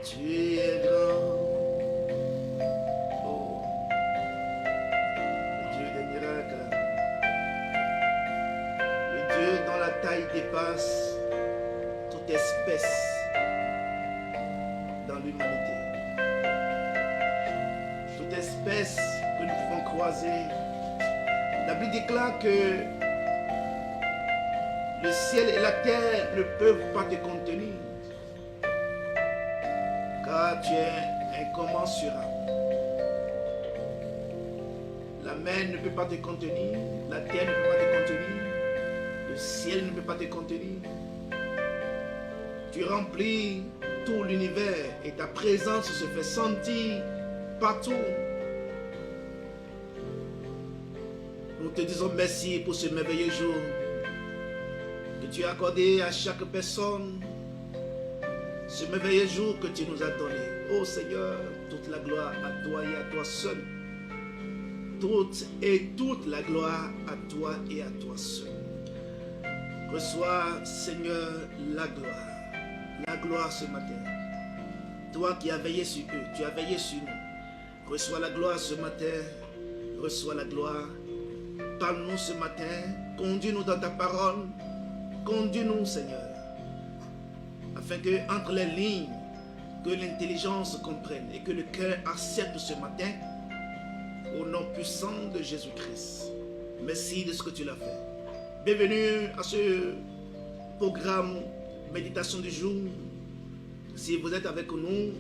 Tu es grand, oh, le Dieu des miracles, le Dieu dont la taille dépasse toute espèce dans l'humanité. Toute espèce que nous pouvons croiser. La Bible déclare que le ciel et la terre ne peuvent pas te contenir, car tu es incommensurable. La mer ne peut pas te contenir, la terre ne peut pas te contenir, le ciel ne peut pas te contenir. Tu remplis tout l'univers et ta présence se fait sentir partout. Nous te disons merci pour ce merveilleux jour que tu as accordé à chaque personne, ce merveilleux jour que tu nous as donné. Oh Seigneur, toute la gloire à toi et à toi seul. Toute la gloire à toi et à toi seul. Reçois, Seigneur, la gloire ce matin. Toi qui as veillé sur eux, tu as veillé sur nous. Reçois la gloire ce matin, reçois la gloire. Parle-nous ce matin, conduis-nous dans ta parole, conduis-nous Seigneur, afin que entre les lignes, que l'intelligence comprenne et que le cœur accepte ce matin, au nom puissant de Jésus-Christ. Merci de ce que tu l'as fait. Bienvenue à ce programme Méditation du jour. Si vous êtes avec nous,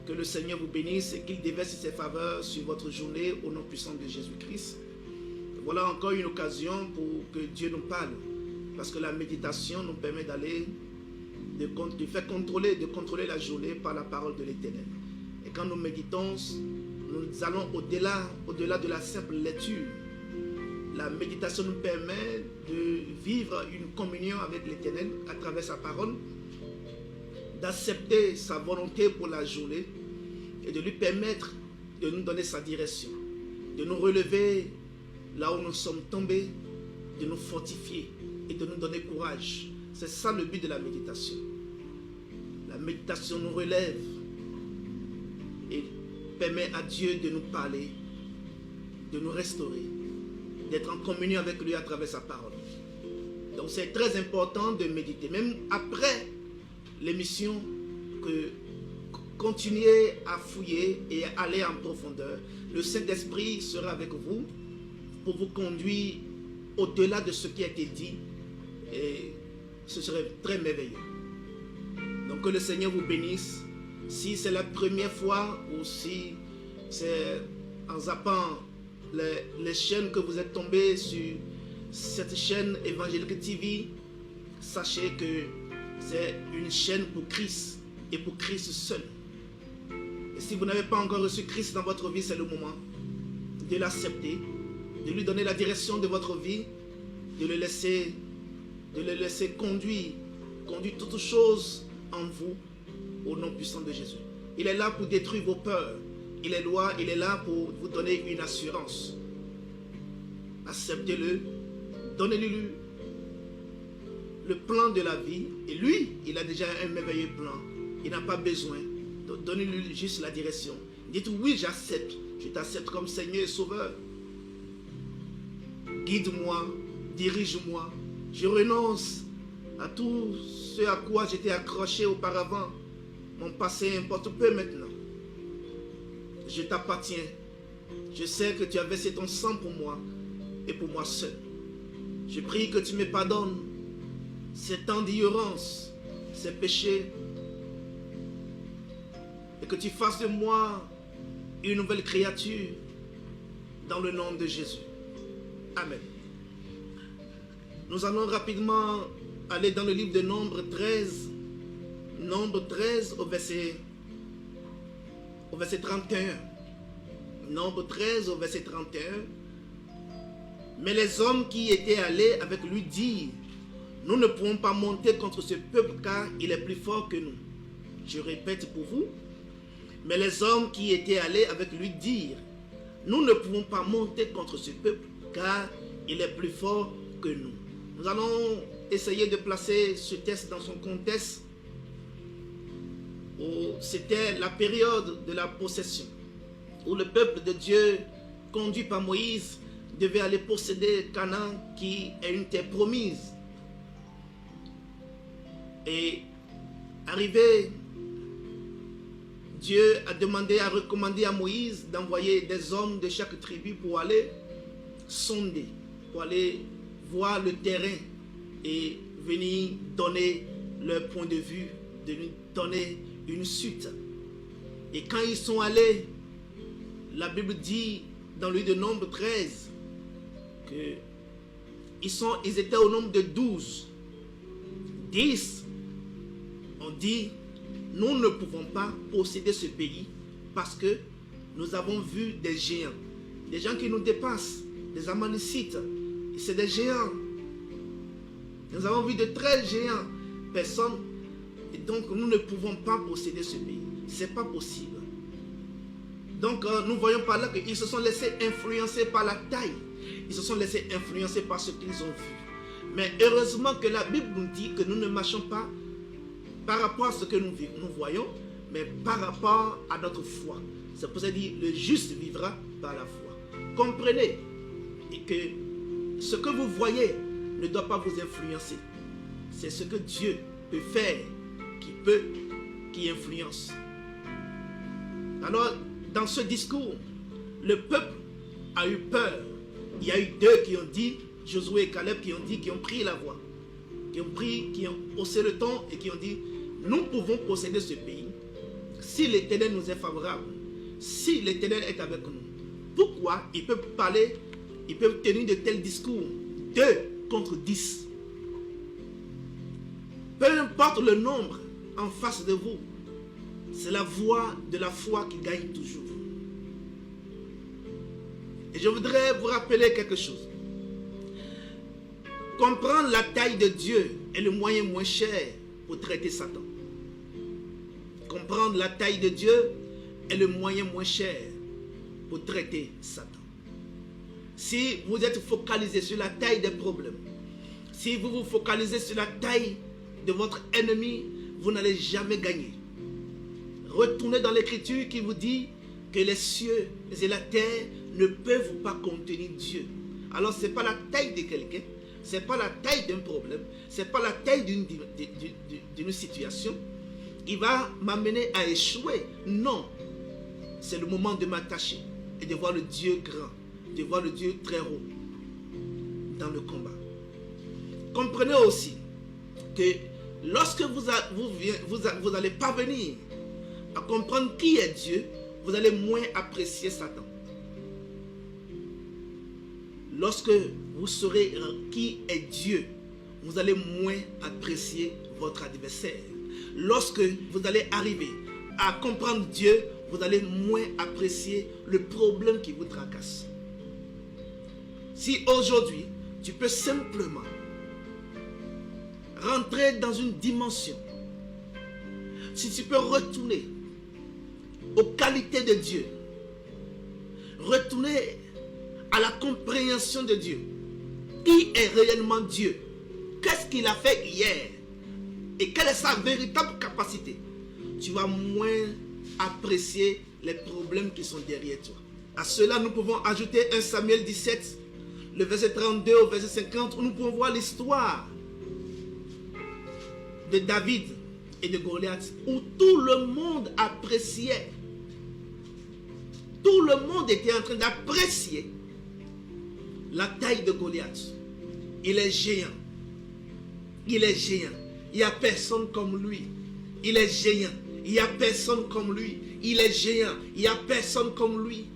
que le Seigneur vous bénisse et qu'il déverse ses faveurs sur votre journée au nom puissant de Jésus-Christ. Voilà encore une occasion pour que Dieu nous parle, parce que la méditation nous permet d'aller, de faire contrôler la journée par la parole de l'Éternel. Et quand nous méditons, nous allons au-delà de la simple lecture. La méditation nous permet de vivre une communion avec l'Éternel à travers sa parole, d'accepter sa volonté pour la journée et de lui permettre de nous donner sa direction, de nous relever là où nous sommes tombés, de nous fortifier et de nous donner courage. C'est ça le but de la méditation. La méditation nous relève et permet à Dieu de nous parler, de nous restaurer, d'être en communion avec lui à travers sa parole. Donc c'est très important de méditer. Même après l'émission, que continuez à fouiller et à aller en profondeur. Le Saint-Esprit sera avec vous pour vous conduire au-delà de ce qui a été dit, et ce serait très merveilleux. Donc que le Seigneur vous bénisse. Si c'est la première fois ou si c'est en zappant les chaînes que vous êtes tombés sur cette chaîne Évangélique TV, sachez que c'est une chaîne pour Christ et pour Christ seul. Et si vous n'avez pas encore reçu Christ dans votre vie, c'est le moment de l'accepter, de lui donner la direction de votre vie, de le laisser conduire toutes choses en vous au nom puissant de Jésus. Il est là pour détruire vos peurs. Il est là pour vous donner une assurance. Acceptez-le, donnez-lui le plan de la vie. Et lui, il a déjà un merveilleux plan. Il n'a pas besoin. Donc donnez-lui juste la direction. Dites oui, j'accepte. Je t'accepte comme Seigneur et Sauveur. Guide-moi, dirige-moi. Je renonce à tout ce à quoi j'étais accroché auparavant. Mon passé importe peu maintenant. Je t'appartiens. Je sais que tu as versé ton sang pour moi et pour moi seul. Je prie que tu me pardonnes ces temps d'ignorance, ces péchés, et que tu fasses de moi une nouvelle créature dans le nom de Jésus. Amen. Nous allons rapidement aller dans le livre de Nombre 13. Nombre 13 au verset 31. Nombre 13 au verset 31. Mais les hommes qui étaient allés avec lui dirent: nous ne pouvons pas monter contre ce peuple car il est plus fort que nous. Je répète pour vous. Mais les hommes qui étaient allés avec lui dirent: nous ne pouvons pas monter contre ce peuple car il est plus fort que nous. Nous allons essayer de placer ce texte dans son contexte c'était la période de la possession, où le peuple de Dieu, conduit par Moïse, devait aller posséder Canaan, qui est une terre promise. Et arrivé, Dieu a recommandé à Moïse d'envoyer des hommes de chaque tribu pour aller sonder, pour aller voir le terrain et venir donner leur point de vue, de lui donner une suite. Et quand ils sont allés, la Bible dit dans le livre de Nombre 13 qu'ils étaient au nombre de 12. 10 ont dit: nous ne pouvons pas posséder ce pays parce que nous avons vu des géants, des gens qui nous dépassent, des Amalécites. C'est des géants. Nous avons vu de très géants personnes, et donc nous ne pouvons pas posséder ce pays. C'est pas possible. Donc nous voyons par là qu'ils se sont laissés influencer par la taille. Ils se sont laissés influencer par ce qu'ils ont vu. Mais heureusement que la Bible nous dit que nous ne marchons pas par rapport à ce que nous voyons, mais par rapport à notre foi. C'est pour ça qu'il dit: le juste vivra par la foi. Comprenez et que ce que vous voyez ne doit pas vous influencer. C'est ce que Dieu peut faire qui influence. Alors, dans ce discours, le peuple a eu peur. Il y a eu deux qui ont dit, Josué et Caleb, qui ont pris la voix, qui ont haussé le ton et qui ont dit: nous pouvons posséder ce pays si l'Éternel nous est favorable, si l'Éternel est avec nous. Pourquoi ils peuvent parler, ils peuvent tenir de tels discours? 2 contre 10. Peu importe le nombre en face de vous, c'est la voix de la foi qui gagne toujours. Et je voudrais vous rappeler quelque chose. Comprendre la taille de Dieu est le moyen moins cher pour traiter Satan. Comprendre la taille de Dieu est le moyen moins cher pour traiter Satan. Si vous êtes focalisé sur la taille des problèmes, si vous vous focalisez sur la taille de votre ennemi, vous n'allez jamais gagner. Retournez dans l'écriture qui vous dit que les cieux et la terre ne peuvent pas contenir Dieu. Alors ce n'est pas la taille de quelqu'un, ce n'est pas la taille d'un problème, ce n'est pas la taille d'une situation qui va m'amener à échouer. Non, c'est le moment de m'attacher et de voir le Dieu grand, de voir le Dieu très haut dans le combat. Comprenez aussi que lorsque vous allez parvenir à comprendre qui est Dieu, vous allez moins apprécier Satan. Lorsque vous saurez qui est Dieu, vous allez moins apprécier votre adversaire. Lorsque vous allez arriver à comprendre Dieu, vous allez moins apprécier le problème qui vous tracasse. Si aujourd'hui, tu peux simplement rentrer dans une dimension, si tu peux retourner aux qualités de Dieu, retourner à la compréhension de Dieu. Qui est réellement Dieu? Qu'est-ce qu'il a fait hier? Et quelle est sa véritable capacité? Tu vas moins apprécier les problèmes qui sont derrière toi. À cela, nous pouvons ajouter 1 Samuel 17, le verset 32 au verset 50, où nous pouvons voir l'histoire de David et de Goliath, où tout le monde appréciait. Tout le monde était en train d'apprécier la taille de Goliath. Il est géant. Il est géant. Il n'y a personne comme lui. Il est géant. Il n'y a personne comme lui. Il est géant. Il n'y a personne comme lui.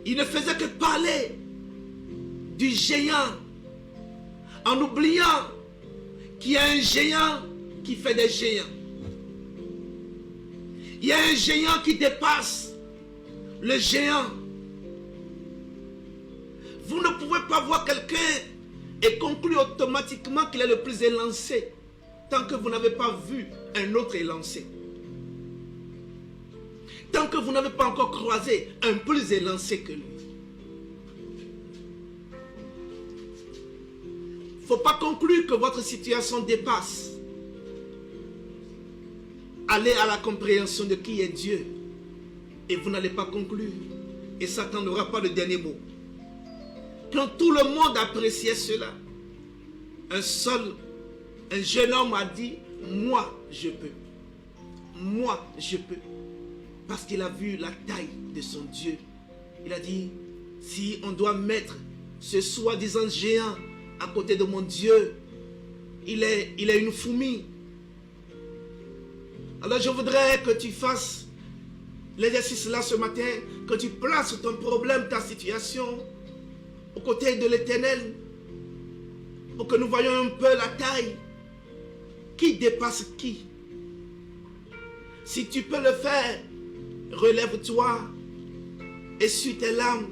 Il ne faisait que parler du géant en oubliant qu'il y a un géant qui fait des géants. Il y a un géant qui dépasse le géant. Vous ne pouvez pas voir quelqu'un et conclure automatiquement qu'il est le plus élancé tant que vous n'avez pas vu un autre élancé. Tant que vous n'avez pas encore croisé un plus élancé que lui. Il ne faut pas conclure que votre situation dépasse. allez à la compréhension de qui est Dieu. Et vous n'allez pas conclure. Et Satan n'aura pas le dernier mot. Quand tout le monde appréciait cela, un jeune homme a dit, moi je peux. Moi je peux. Parce qu'il a vu la taille de son Dieu. Il a dit, si on doit mettre ce soi-disant géant à côté de mon Dieu, il est une fourmi. Alors je voudrais que tu fasses l'exercice là ce matin, que tu places ton problème, ta situation aux côtés de l'Éternel, pour que nous voyions un peu la taille. Qui dépasse qui? Si tu peux le faire, relève-toi, essuie tes larmes,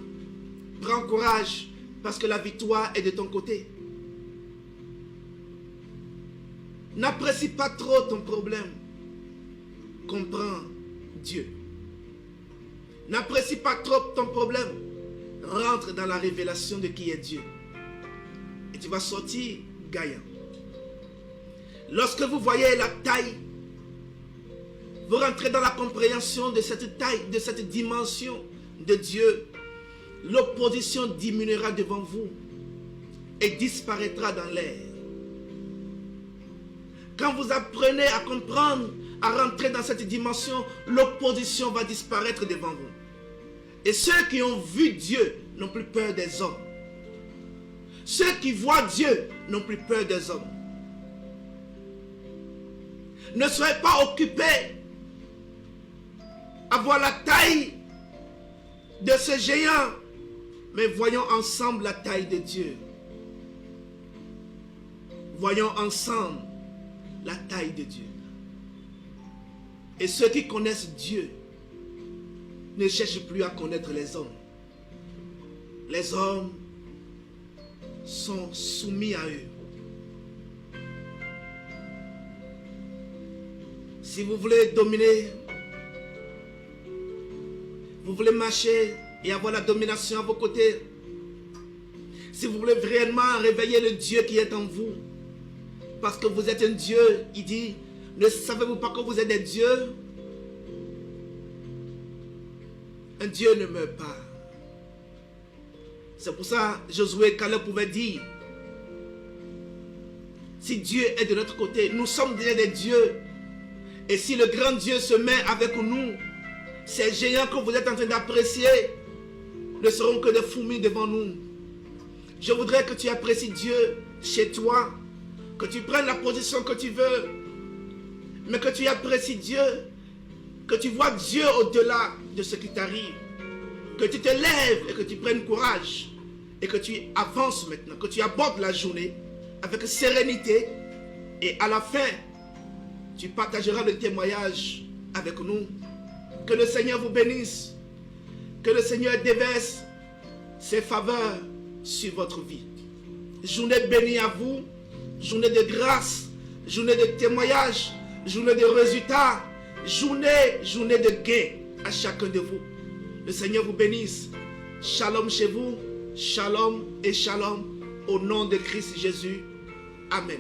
prends courage, parce que la victoire est de ton côté. N'apprécie pas trop ton problème. Comprends Dieu. N'apprécie pas trop ton problème. Rentre dans la révélation de qui est Dieu. Et tu vas sortir gagnant. Lorsque vous voyez la taille, vous rentrez dans la compréhension de cette taille, de cette dimension de Dieu. L'opposition diminuera devant vous et disparaîtra dans l'air. Quand vous apprenez à comprendre, à rentrer dans cette dimension, l'opposition va disparaître devant vous. Et ceux qui ont vu Dieu n'ont plus peur des hommes. Ceux qui voient Dieu n'ont plus peur des hommes. Ne soyez pas occupés à voir la taille de ce géant, mais voyons ensemble la taille de Dieu. Voyons ensemble la taille de Dieu. Et ceux qui connaissent Dieu ne cherchent plus à connaître les hommes. Les hommes sont soumis à eux. Si vous voulez dominer, vous voulez marcher et avoir la domination à vos côtés, si vous voulez réellement réveiller le Dieu qui est en vous, parce que vous êtes un Dieu, il dit, ne savez-vous pas que vous êtes des dieux? Un Dieu ne meurt pas. C'est pour ça Josué et Caleb pouvaient dire, si Dieu est de notre côté, nous sommes déjà des dieux. Et si le grand Dieu se met avec nous, ces géants que vous êtes en train d'apprécier ne seront que des fourmis devant nous. Je voudrais que tu apprécies Dieu chez toi, que tu prennes la position que tu veux, mais que tu apprécies Dieu, que tu vois Dieu au-delà de ce qui t'arrive, que tu te lèves et que tu prennes courage et que tu avances maintenant, que tu abordes la journée avec sérénité et à la fin, tu partageras le témoignage avec nous. Que le Seigneur vous bénisse, que le Seigneur déverse ses faveurs sur votre vie. Journée bénie à vous, journée de grâce, journée de témoignage, journée de résultats, journée de gain à chacun de vous. Le Seigneur vous bénisse. Shalom chez vous, shalom et shalom au nom de Christ Jésus. Amen.